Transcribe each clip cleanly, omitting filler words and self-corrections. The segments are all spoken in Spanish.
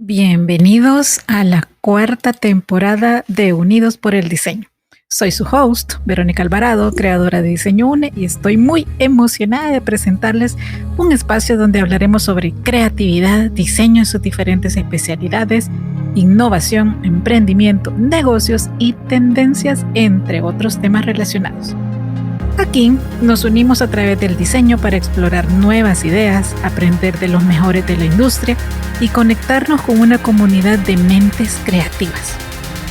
Bienvenidos a la cuarta temporada de Unidos por el Diseño. Soy su host, Verónica Alvarado, creadora de Diseño UNE, y estoy muy emocionada de presentarles un espacio donde hablaremos sobre creatividad, diseño en sus diferentes especialidades, innovación, emprendimiento, negocios y tendencias, entre otros temas relacionados. Aquí nos unimos a través del diseño para explorar nuevas ideas, aprender de los mejores de la industria y conectarnos con una comunidad de mentes creativas.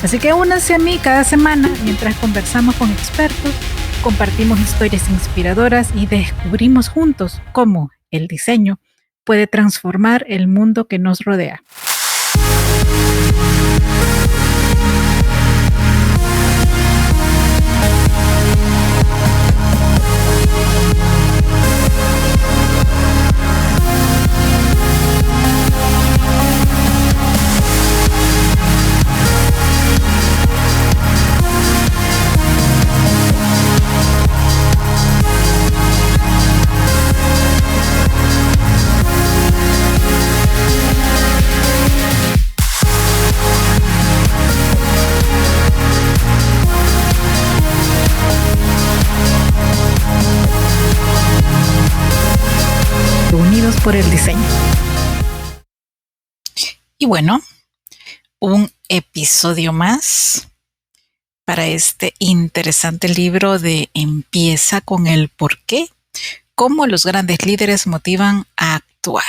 Así que únanse a mí cada semana mientras conversamos con expertos, compartimos historias inspiradoras y descubrimos juntos cómo el diseño puede transformar el mundo que nos rodea. Unidos por el diseño. Y bueno, un episodio más para este interesante libro de Empieza con el porqué, cómo los grandes líderes motivan a actuar.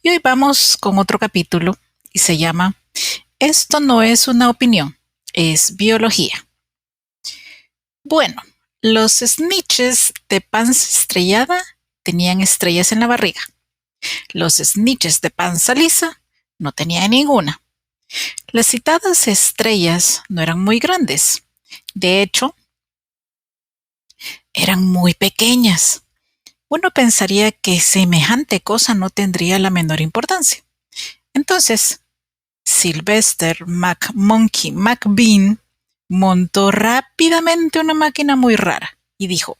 Y hoy vamos con otro capítulo y se llama Esto no es una opinión, es biología. Bueno, los snitches de panza estrellada tenían estrellas en la barriga. Los snitches de panza lisa no tenían ninguna. Las citadas estrellas no eran muy grandes. De hecho, eran muy pequeñas. Uno pensaría que semejante cosa no tendría la menor importancia. Entonces, Sylvester McMonkey McBean montó rápidamente una máquina muy rara y dijo: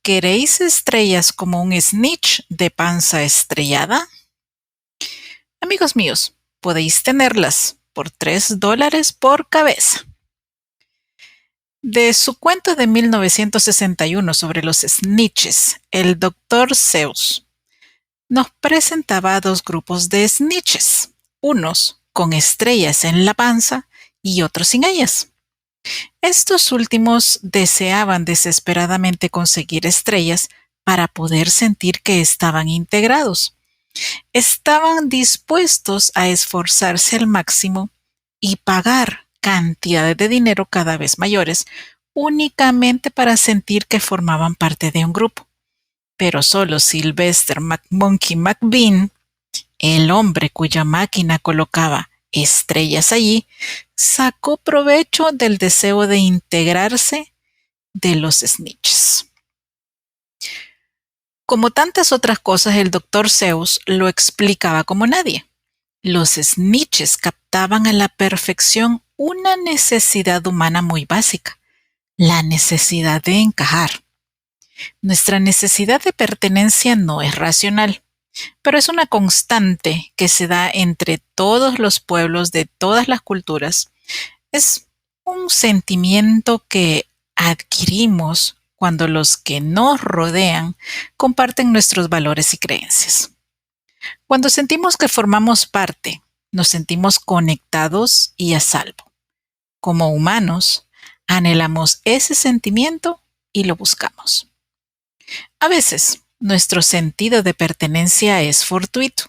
¿queréis estrellas como un snitch de panza estrellada? Amigos míos, podéis tenerlas por $3 por cabeza. De su cuento de 1961 sobre los snitches, el Dr. Seuss nos presentaba a dos grupos de snitches, unos con estrellas en la panza y otros sin ellas. Estos últimos deseaban desesperadamente conseguir estrellas para poder sentir que estaban integrados. Estaban dispuestos a esforzarse al máximo y pagar cantidades de dinero cada vez mayores únicamente para sentir que formaban parte de un grupo. Pero solo Sylvester McMonkey McBean, el hombre cuya máquina colocaba estrellas allí, sacó provecho del deseo de integrarse de los snitches. Como tantas otras cosas, el Dr. Seuss lo explicaba como nadie. Los snitches captaban a la perfección una necesidad humana muy básica, la necesidad de encajar. Nuestra necesidad de pertenencia no es racional, pero es una constante que se da entre todos los pueblos de todas las culturas. Es un sentimiento que adquirimos cuando los que nos rodean comparten nuestros valores y creencias. Cuando sentimos que formamos parte, nos sentimos conectados y a salvo. Como humanos, anhelamos ese sentimiento y lo buscamos. A veces, nuestro sentido de pertenencia es fortuito.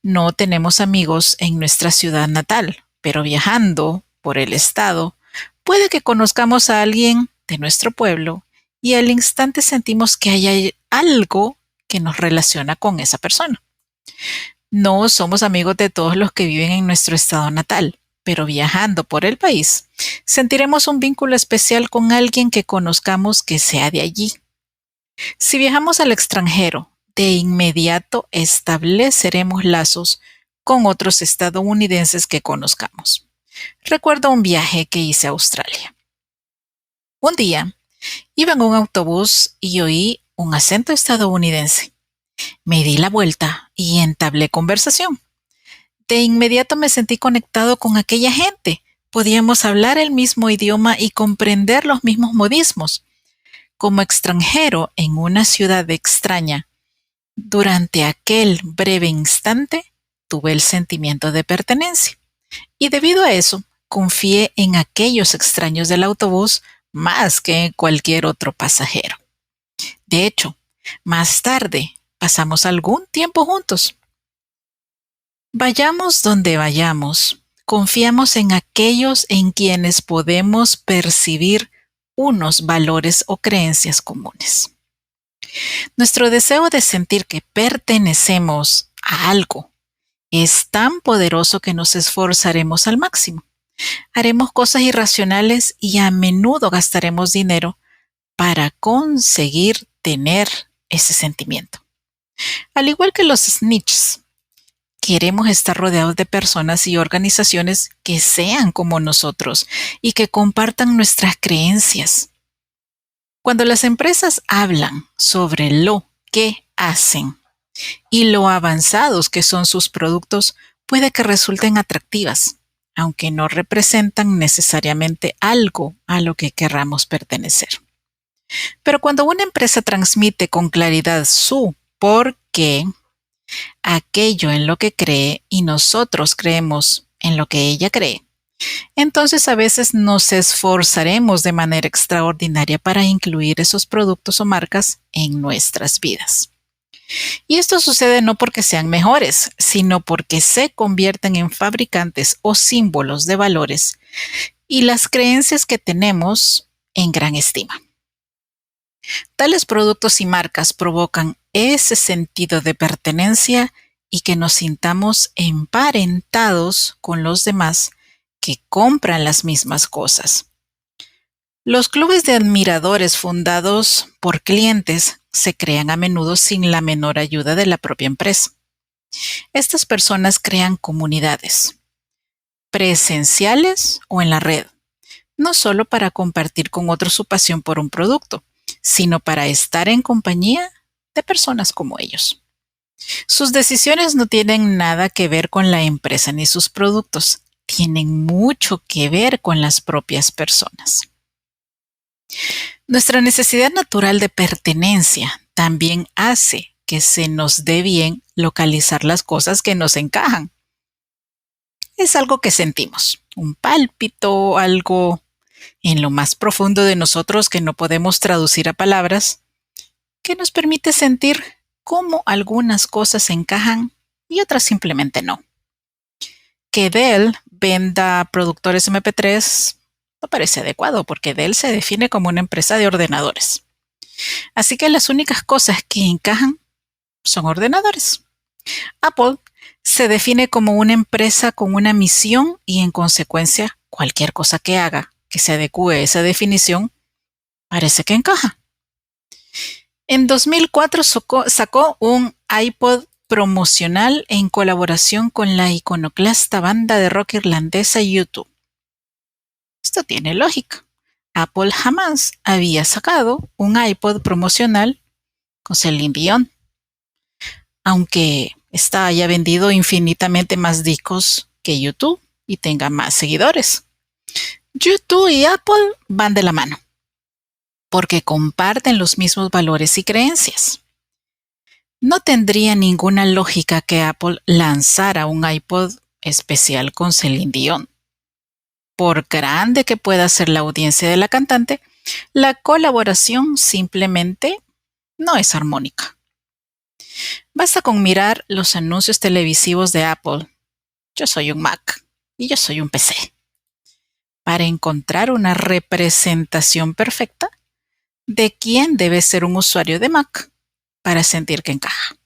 No tenemos amigos en nuestra ciudad natal, pero viajando por el estado, puede que conozcamos a alguien de nuestro pueblo y al instante sentimos que hay algo que nos relaciona con esa persona. No somos amigos de todos los que viven en nuestro estado natal, pero viajando por el país, sentiremos un vínculo especial con alguien que conozcamos que sea de allí. Si viajamos al extranjero, de inmediato estableceremos lazos con otros estadounidenses que conozcamos. Recuerdo un viaje que hice a Australia. Un día, iba en un autobús y oí un acento estadounidense. Me di la vuelta y entablé conversación. De inmediato me sentí conectado con aquella gente. Podíamos hablar el mismo idioma y comprender los mismos modismos. Como extranjero en una ciudad extraña, durante aquel breve instante tuve el sentimiento de pertenencia. Y debido a eso, confié en aquellos extraños del autobús más que en cualquier otro pasajero. De hecho, más tarde pasamos algún tiempo juntos. Vayamos donde vayamos, confiamos en aquellos en quienes podemos percibir unos valores o creencias comunes. Nuestro deseo de sentir que pertenecemos a algo es tan poderoso que nos esforzaremos al máximo. Haremos cosas irracionales y a menudo gastaremos dinero para conseguir tener ese sentimiento. Al igual que los snitches, queremos estar rodeados de personas y organizaciones que sean como nosotros y que compartan nuestras creencias. Cuando las empresas hablan sobre lo que hacen y lo avanzados que son sus productos, puede que resulten atractivas, aunque no representan necesariamente algo a lo que querramos pertenecer. Pero cuando una empresa transmite con claridad su por qué, aquello en lo que cree y nosotros creemos en lo que ella cree, entonces a veces nos esforzaremos de manera extraordinaria para incluir esos productos o marcas en nuestras vidas. Y esto sucede no porque sean mejores, sino porque se convierten en fabricantes o símbolos de valores y las creencias que tenemos en gran estima. Tales productos y marcas provocan ese sentido de pertenencia y que nos sintamos emparentados con los demás que compran las mismas cosas. Los clubes de admiradores fundados por clientes se crean a menudo sin la menor ayuda de la propia empresa. Estas personas crean comunidades, presenciales o en la red, no solo para compartir con otros su pasión por un producto, sino para estar en compañía de personas como ellos. Sus decisiones no tienen nada que ver con la empresa ni sus productos, tienen mucho que ver con las propias personas. Nuestra necesidad natural de pertenencia también hace que se nos dé bien localizar las cosas que nos encajan. Es algo que sentimos, un pálpito, algo en lo más profundo de nosotros que no podemos traducir a palabras, que nos permite sentir cómo algunas cosas encajan y otras simplemente no. Que Dell venda productores MP3 no parece adecuado porque Dell se define como una empresa de ordenadores. Así que las únicas cosas que encajan son ordenadores. Apple se define como una empresa con una misión y en consecuencia cualquier cosa que haga que se adecue a esa definición parece que encaja. En 2004 sacó un iPod promocional en colaboración con la iconoclasta banda de rock irlandesa U2. Esto tiene lógica. Apple jamás había sacado un iPod promocional con Celine Dion, aunque ésta haya vendido infinitamente más discos que U2 y tenga más seguidores. U2 y Apple van de la mano, porque comparten los mismos valores y creencias. No tendría ninguna lógica que Apple lanzara un iPod especial con Celine Dion. Por grande que pueda ser la audiencia de la cantante, la colaboración simplemente no es armónica. Basta con mirar los anuncios televisivos de Apple. Yo soy un Mac y yo soy un PC, para encontrar una representación perfecta de quién debe ser un usuario de Mac para sentir que encaja.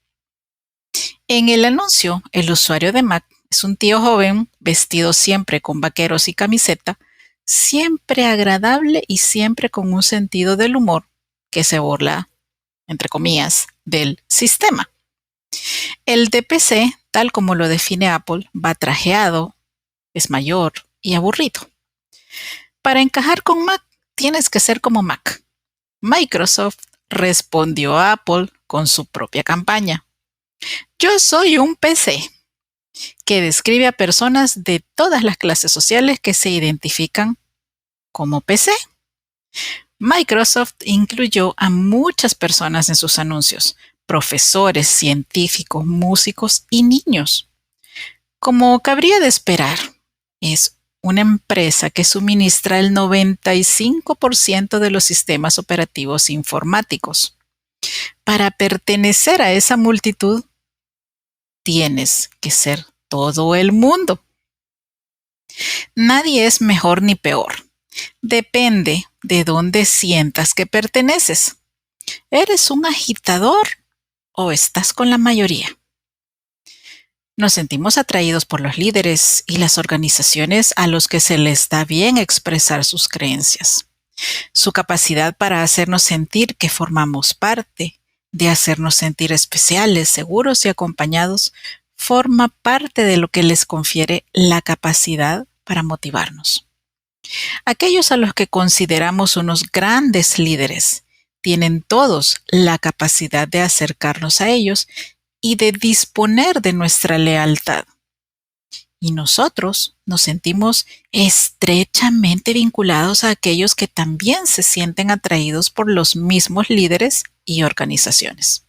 En el anuncio, el usuario de Mac es un tío joven vestido siempre con vaqueros y camiseta, siempre agradable y siempre con un sentido del humor que se burla, entre comillas, del sistema. El de PC, tal como lo define Apple, va trajeado, es mayor y aburrido. Para encajar con Mac, tienes que ser como Mac. Microsoft respondió a Apple con su propia campaña. Yo soy un PC. que describe a personas de todas las clases sociales que se identifican como PC. Microsoft incluyó a muchas personas en sus anuncios, profesores, científicos, músicos y niños. Como cabría de esperar, es una empresa que suministra el 95% de los sistemas operativos informáticos. Para pertenecer a esa multitud, tienes que ser todo el mundo. Nadie es mejor ni peor. Depende de dónde sientas que perteneces. ¿Eres un agitador o estás con la mayoría? Nos sentimos atraídos por los líderes y las organizaciones a los que se les da bien expresar sus creencias. Su capacidad para hacernos sentir que formamos parte, de hacernos sentir especiales, seguros y acompañados, forma parte de lo que les confiere la capacidad para motivarnos. Aquellos a los que consideramos unos grandes líderes tienen todos la capacidad de acercarnos a ellos y de disponer de nuestra lealtad. Y nosotros nos sentimos estrechamente vinculados a aquellos que también se sienten atraídos por los mismos líderes y organizaciones.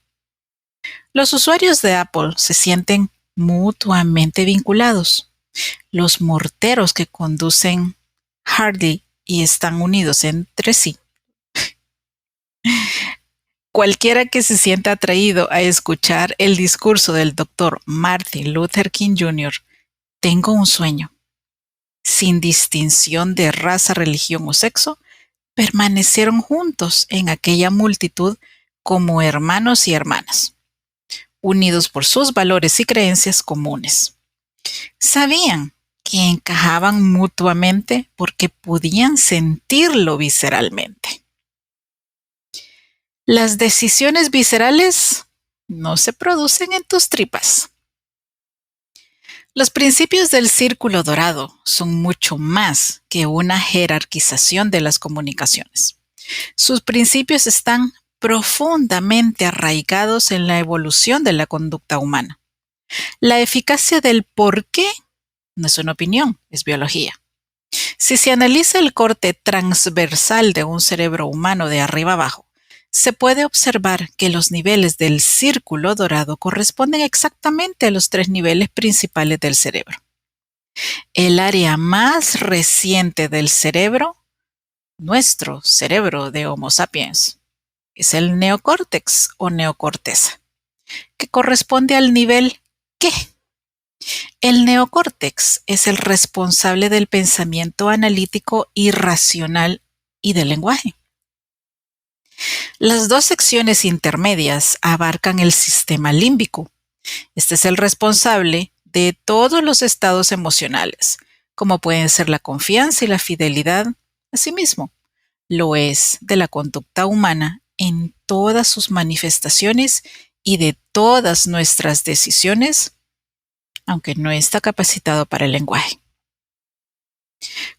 Los usuarios de Apple se sienten mutuamente vinculados. Los morteros que conducen Hardy y están unidos entre sí. Cualquiera que se sienta atraído a escuchar el discurso del Dr. Martin Luther King Jr., tengo un sueño, sin distinción de raza, religión o sexo, permanecieron juntos en aquella multitud como hermanos y hermanas, unidos por sus valores y creencias comunes. Sabían que encajaban mutuamente porque podían sentirlo visceralmente. Las decisiones viscerales no se producen en tus tripas. Los principios del círculo dorado son mucho más que una jerarquización de las comunicaciones. Sus principios están profundamente arraigados en la evolución de la conducta humana. La eficacia del por qué no es una opinión, es biología. Si se analiza el corte transversal de un cerebro humano de arriba abajo, se puede observar que los niveles del círculo dorado corresponden exactamente a los 3 niveles principales del cerebro. El área más reciente del cerebro, nuestro cerebro de Homo sapiens, es el neocórtex o neocorteza, que corresponde al nivel ¿qué? El neocórtex es el responsable del pensamiento analítico y racional y del lenguaje. Las 2 secciones intermedias abarcan el sistema límbico. Este es el responsable de todos los estados emocionales, como pueden ser la confianza y la fidelidad. Asimismo, lo es de la conducta humana en todas sus manifestaciones y de todas nuestras decisiones, aunque no está capacitado para el lenguaje.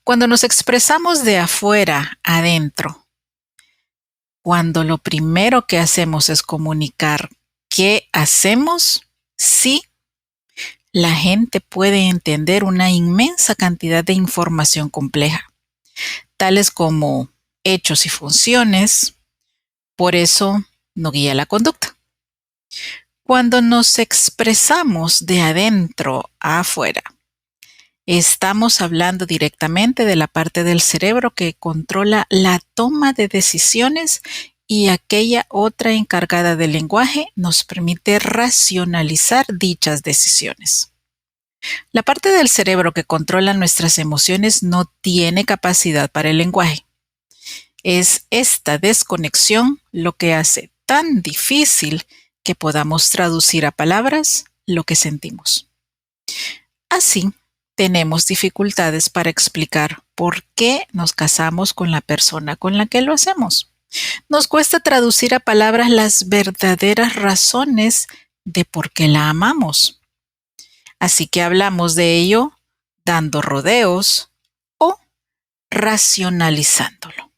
Cuando nos expresamos de afuera adentro, cuando lo primero que hacemos es comunicar qué hacemos, sí, la gente puede entender una inmensa cantidad de información compleja, tales como hechos y funciones, por eso no guía la conducta. Cuando nos expresamos de adentro a afuera, estamos hablando directamente de la parte del cerebro que controla la toma de decisiones y aquella otra encargada del lenguaje nos permite racionalizar dichas decisiones. La parte del cerebro que controla nuestras emociones no tiene capacidad para el lenguaje. Es esta desconexión lo que hace tan difícil que podamos traducir a palabras lo que sentimos. Así, tenemos dificultades para explicar por qué nos casamos con la persona con la que lo hacemos. Nos cuesta traducir a palabras las verdaderas razones de por qué la amamos. Así que hablamos de ello dando rodeos o racionalizándolo.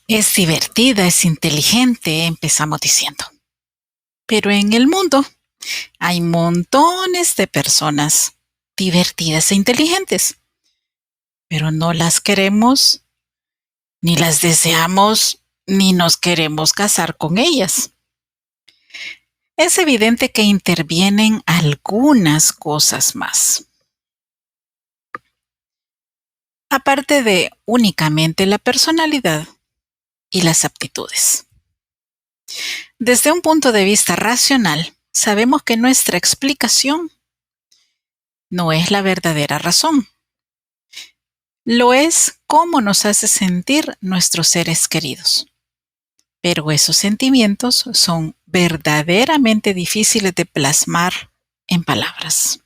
Es divertida, es inteligente, empezamos diciendo. Pero en el mundo Hay montones de personas divertidas e inteligentes, pero no las queremos, ni las deseamos, ni nos queremos casar con ellas. Es evidente que intervienen algunas cosas más, aparte de únicamente la personalidad y las aptitudes. Desde un punto de vista racional, sabemos que nuestra explicación no es la verdadera razón. Lo es cómo nos hace sentir nuestros seres queridos. Pero esos sentimientos son verdaderamente difíciles de plasmar en palabras.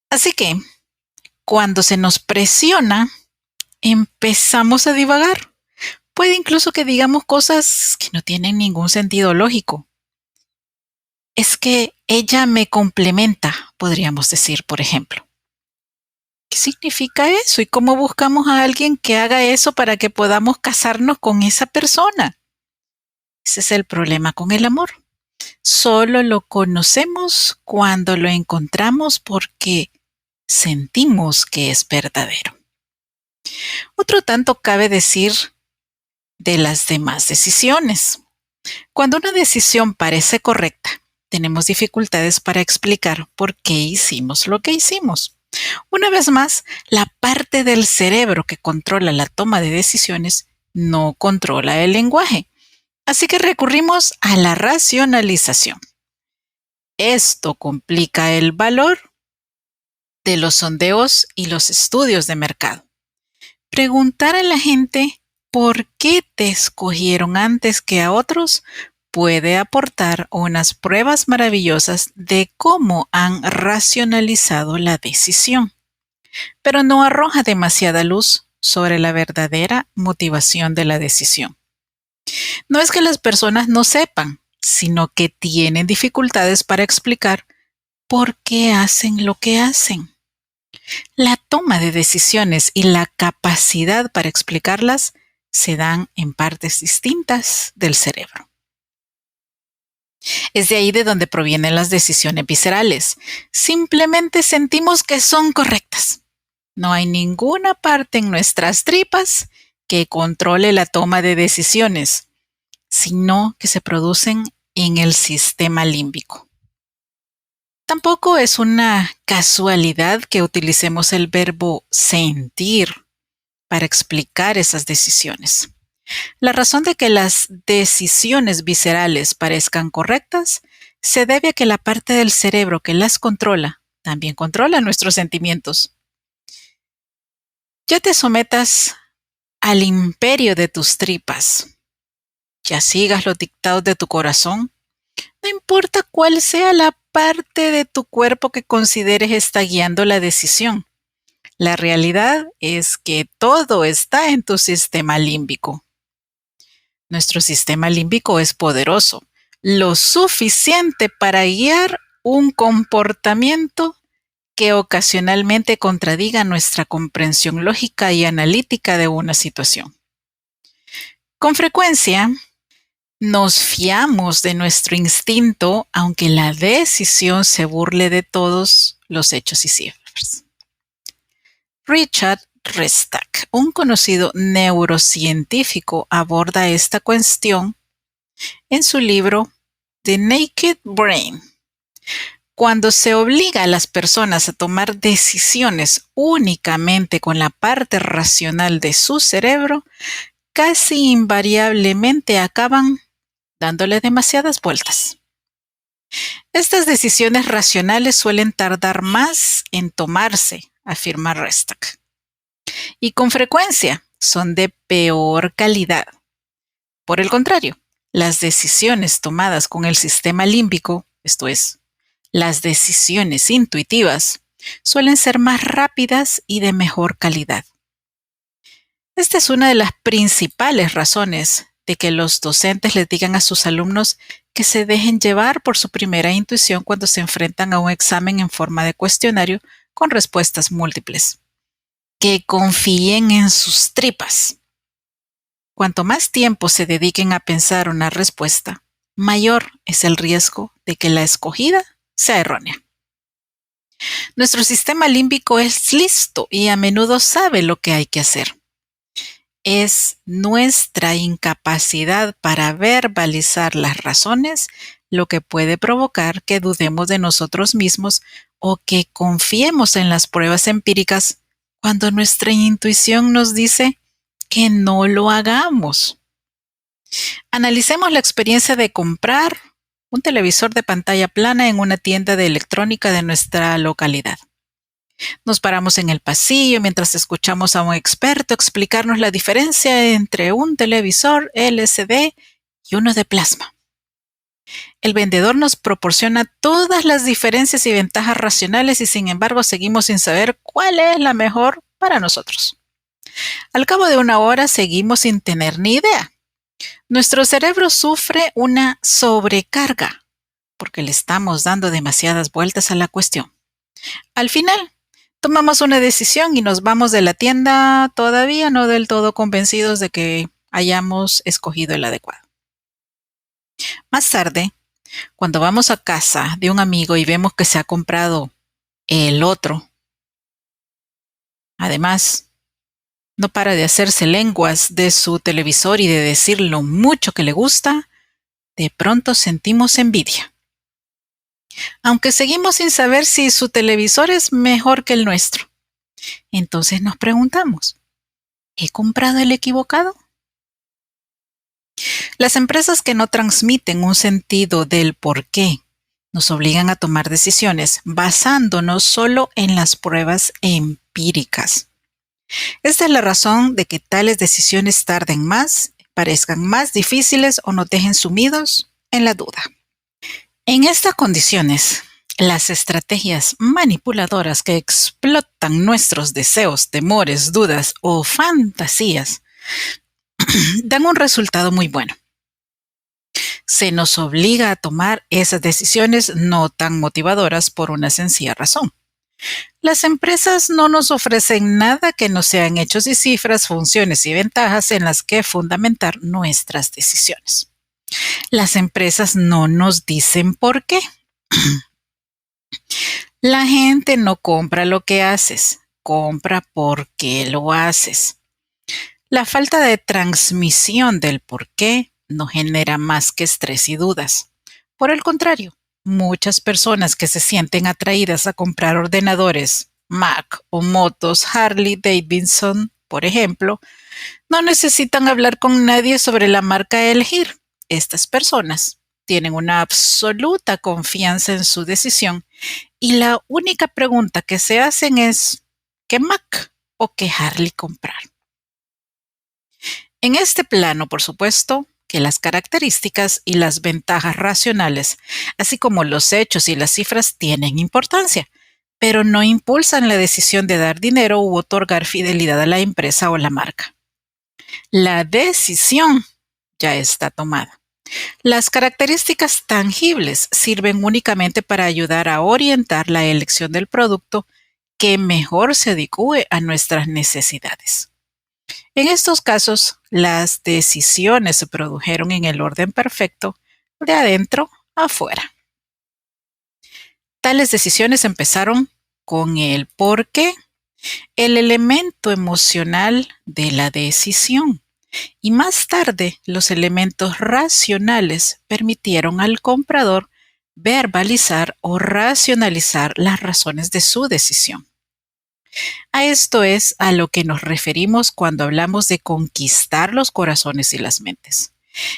Así que, cuando se nos presiona, empezamos a divagar. Puede incluso que digamos cosas que no tienen ningún sentido lógico. Es que ella me complementa, podríamos decir, por ejemplo. ¿Qué significa eso? ¿Y cómo buscamos a alguien que haga eso para que podamos casarnos con esa persona? Ese es el problema con el amor. Solo lo conocemos cuando lo encontramos porque sentimos que es verdadero. Otro tanto cabe decir de las demás decisiones. Cuando una decisión parece correcta, tenemos dificultades para explicar por qué hicimos lo que hicimos. Una vez más, la parte del cerebro que controla la toma de decisiones no controla el lenguaje. Así que recurrimos a la racionalización. Esto complica el valor de los sondeos y los estudios de mercado. Preguntar a la gente por qué te escogieron antes que a otros puede aportar unas pruebas maravillosas de cómo han racionalizado la decisión, pero no arroja demasiada luz sobre la verdadera motivación de la decisión. No es que las personas no sepan, sino que tienen dificultades para explicar por qué hacen lo que hacen. La toma de decisiones y la capacidad para explicarlas se dan en partes distintas del cerebro. Es de ahí de donde provienen las decisiones viscerales. Simplemente sentimos que son correctas. No hay ninguna parte en nuestras tripas que controle la toma de decisiones, sino que se producen en el sistema límbico. Tampoco es una casualidad que utilicemos el verbo sentir para explicar esas decisiones. La razón de que las decisiones viscerales parezcan correctas se debe a que la parte del cerebro que las controla también controla nuestros sentimientos. Ya te sometas al imperio de tus tripas, ya sigas los dictados de tu corazón, no importa cuál sea la parte de tu cuerpo que consideres está guiando la decisión. La realidad es que todo está en tu sistema límbico. Nuestro sistema límbico es poderoso, lo suficiente para guiar un comportamiento que ocasionalmente contradiga nuestra comprensión lógica y analítica de una situación. Con frecuencia, nos fiamos de nuestro instinto, aunque la decisión se burle de todos los hechos y cifras. Richard Restak, un conocido neurocientífico, aborda esta cuestión en su libro The Naked Brain. Cuando se obliga a las personas a tomar decisiones únicamente con la parte racional de su cerebro, casi invariablemente acaban dándole demasiadas vueltas. Estas decisiones racionales suelen tardar más en tomarse, afirma Restak, y con frecuencia son de peor calidad. Por el contrario, las decisiones tomadas con el sistema límbico, esto es, las decisiones intuitivas, suelen ser más rápidas y de mejor calidad. Esta es una de las principales razones de que los docentes les digan a sus alumnos que se dejen llevar por su primera intuición cuando se enfrentan a un examen en forma de cuestionario con respuestas múltiples. Que confíen en sus tripas. Cuanto más tiempo se dediquen a pensar una respuesta, mayor es el riesgo de que la escogida sea errónea. Nuestro sistema límbico es listo y a menudo sabe lo que hay que hacer. Es nuestra incapacidad para verbalizar las razones lo que puede provocar que dudemos de nosotros mismos o que confiemos en las pruebas empíricas cuando nuestra intuición nos dice que no lo hagamos. Analicemos la experiencia de comprar un televisor de pantalla plana en una tienda de electrónica de nuestra localidad. Nos paramos en el pasillo mientras escuchamos a un experto explicarnos la diferencia entre un televisor LCD y uno de plasma. El vendedor nos proporciona todas las diferencias y ventajas racionales y sin embargo seguimos sin saber cuál es la mejor para nosotros. Al cabo de una hora seguimos sin tener ni idea. Nuestro cerebro sufre una sobrecarga porque le estamos dando demasiadas vueltas a la cuestión. Al final, tomamos una decisión y nos vamos de la tienda todavía no del todo convencidos de que hayamos escogido el adecuado. Más tarde, cuando vamos a casa de un amigo y vemos que se ha comprado el otro, además, no para de hacerse lenguas de su televisor y de decir lo mucho que le gusta, de pronto sentimos envidia. Aunque seguimos sin saber si su televisor es mejor que el nuestro. Entonces nos preguntamos, ¿he comprado el equivocado? Las empresas que no transmiten un sentido del por qué nos obligan a tomar decisiones basándonos solo en las pruebas empíricas. Esta es la razón de que tales decisiones tarden más, parezcan más difíciles o nos dejen sumidos en la duda. En estas condiciones, las estrategias manipuladoras que explotan nuestros deseos, temores, dudas o fantasías dan un resultado muy bueno. Se nos obliga a tomar esas decisiones no tan motivadoras por una sencilla razón. Las empresas no nos ofrecen nada que no sean hechos y cifras, funciones y ventajas en las que fundamentar nuestras decisiones. Las empresas no nos dicen por qué. La gente no compra lo que haces, compra porque lo haces. La falta de transmisión del por qué no genera más que estrés y dudas. Por el contrario, muchas personas que se sienten atraídas a comprar ordenadores Mac o motos Harley Davidson, por ejemplo, no necesitan hablar con nadie sobre la marca a elegir. Estas personas tienen una absoluta confianza en su decisión y la única pregunta que se hacen es ¿qué Mac o qué Harley comprar? En este plano, por supuesto, que las características y las ventajas racionales, así como los hechos y las cifras, tienen importancia, pero no impulsan la decisión de dar dinero u otorgar fidelidad a la empresa o la marca. La decisión ya está tomada. Las características tangibles sirven únicamente para ayudar a orientar la elección del producto que mejor se adecue a nuestras necesidades. En estos casos, las decisiones se produjeron en el orden perfecto, de adentro a afuera. Tales decisiones empezaron con el por qué, el elemento emocional de la decisión, y más tarde los elementos racionales permitieron al comprador verbalizar o racionalizar las razones de su decisión. A esto es a lo que nos referimos cuando hablamos de conquistar los corazones y las mentes.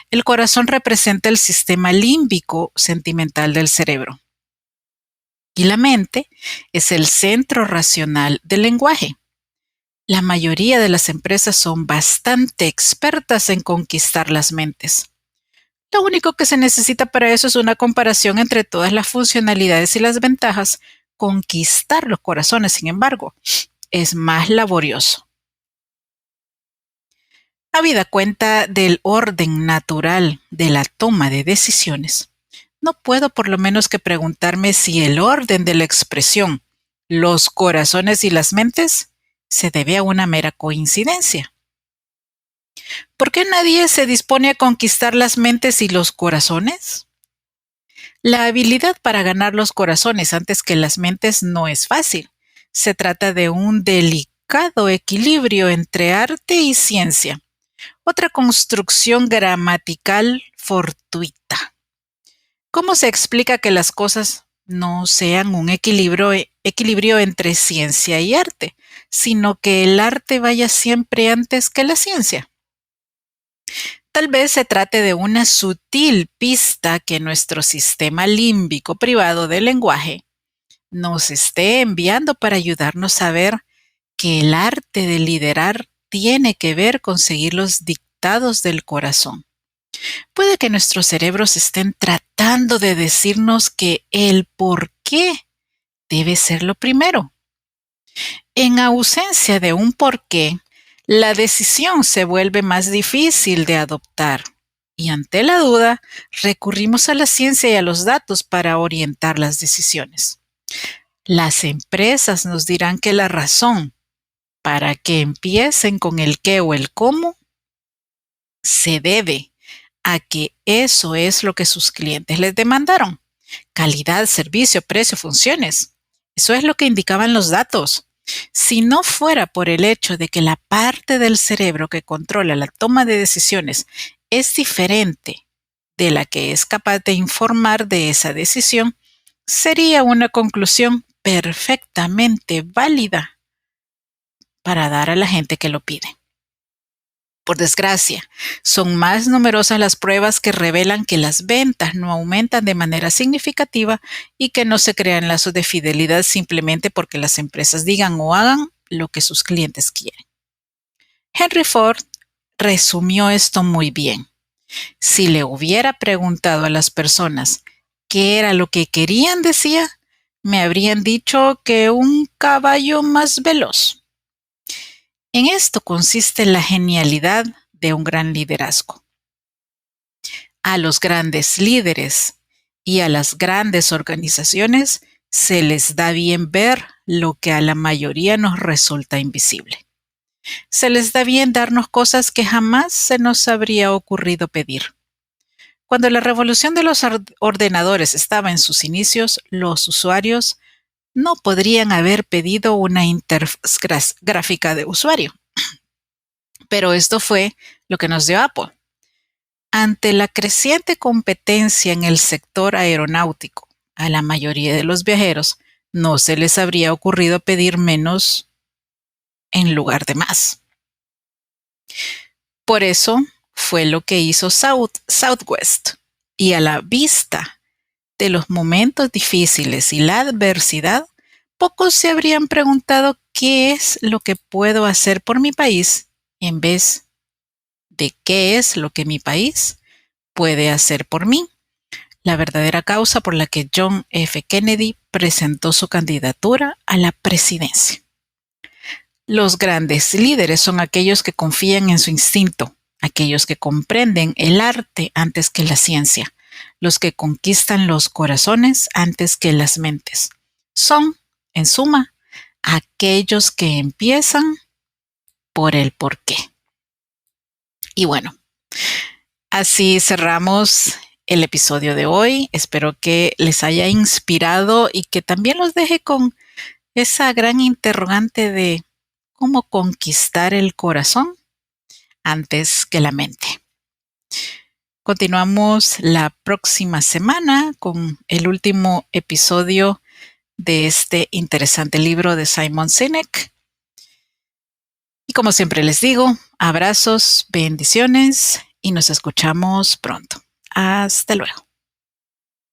El corazón representa el sistema límbico sentimental del cerebro y la mente es el centro racional del lenguaje. La mayoría de las empresas son bastante expertas en conquistar las mentes. Lo único que se necesita para eso es una comparación entre todas las funcionalidades y las ventajas. Conquistar los corazones, sin embargo, es más laborioso. Habida cuenta del orden natural de la toma de decisiones, no puedo por lo menos que preguntarme si el orden de la expresión, los corazones y las mentes, se debe a una mera coincidencia. ¿Por qué nadie se dispone a conquistar las mentes y los corazones? La habilidad para ganar los corazones antes que las mentes no es fácil. Se trata de un delicado equilibrio entre arte y ciencia, otra construcción gramatical fortuita. ¿Cómo se explica que las cosas no sean un equilibrio entre ciencia y arte, sino que el arte vaya siempre antes que la ciencia? Tal vez se trate de una sutil pista que nuestro sistema límbico privado del lenguaje nos esté enviando para ayudarnos a ver que el arte de liderar tiene que ver con seguir los dictados del corazón. Puede que nuestros cerebros estén tratando de decirnos que el por qué debe ser lo primero. En ausencia de un porqué, la decisión se vuelve más difícil de adoptar y ante la duda recurrimos a la ciencia y a los datos para orientar las decisiones. Las empresas nos dirán que la razón para que empiecen con el qué o el cómo se debe a que eso es lo que sus clientes les demandaron. Calidad, servicio, precio, funciones. Eso es lo que indicaban los datos. Si no fuera por el hecho de que la parte del cerebro que controla la toma de decisiones es diferente de la que es capaz de informar de esa decisión, sería una conclusión perfectamente válida para dar a la gente que lo pide. Por desgracia, son más numerosas las pruebas que revelan que las ventas no aumentan de manera significativa y que no se crean lazos de fidelidad simplemente porque las empresas digan o hagan lo que sus clientes quieren. Henry Ford resumió esto muy bien. Si le hubiera preguntado a las personas qué era lo que querían, decía, me habrían dicho que un caballo más veloz. En esto consiste la genialidad de un gran liderazgo. A los grandes líderes y a las grandes organizaciones se les da bien ver lo que a la mayoría nos resulta invisible. Se les da bien darnos cosas que jamás se nos habría ocurrido pedir. Cuando la revolución de los ordenadores estaba en sus inicios, los usuarios no podrían haber pedido una interfaz gráfica de usuario. Pero esto fue lo que nos dio Apple. Ante la creciente competencia en el sector aeronáutico, a la mayoría de los viajeros no se les habría ocurrido pedir menos en lugar de más. Por eso fue lo que hizo Southwest. Y a la vista de los momentos difíciles y la adversidad, pocos se habrían preguntado qué es lo que puedo hacer por mi país en vez de qué es lo que mi país puede hacer por mí. La verdadera causa por la que John F. Kennedy presentó su candidatura a la presidencia. Los grandes líderes son aquellos que confían en su instinto, aquellos que comprenden el arte antes que la ciencia, los que conquistan los corazones antes que las mentes. Son, en suma, aquellos que empiezan por el porqué. Y bueno, así cerramos el episodio de hoy. Espero que les haya inspirado y que también los deje con esa gran interrogante de cómo conquistar el corazón antes que la mente. Continuamos la próxima semana con el último episodio de este interesante libro de Simon Sinek. Y como siempre les digo, abrazos, bendiciones y nos escuchamos pronto. Hasta luego.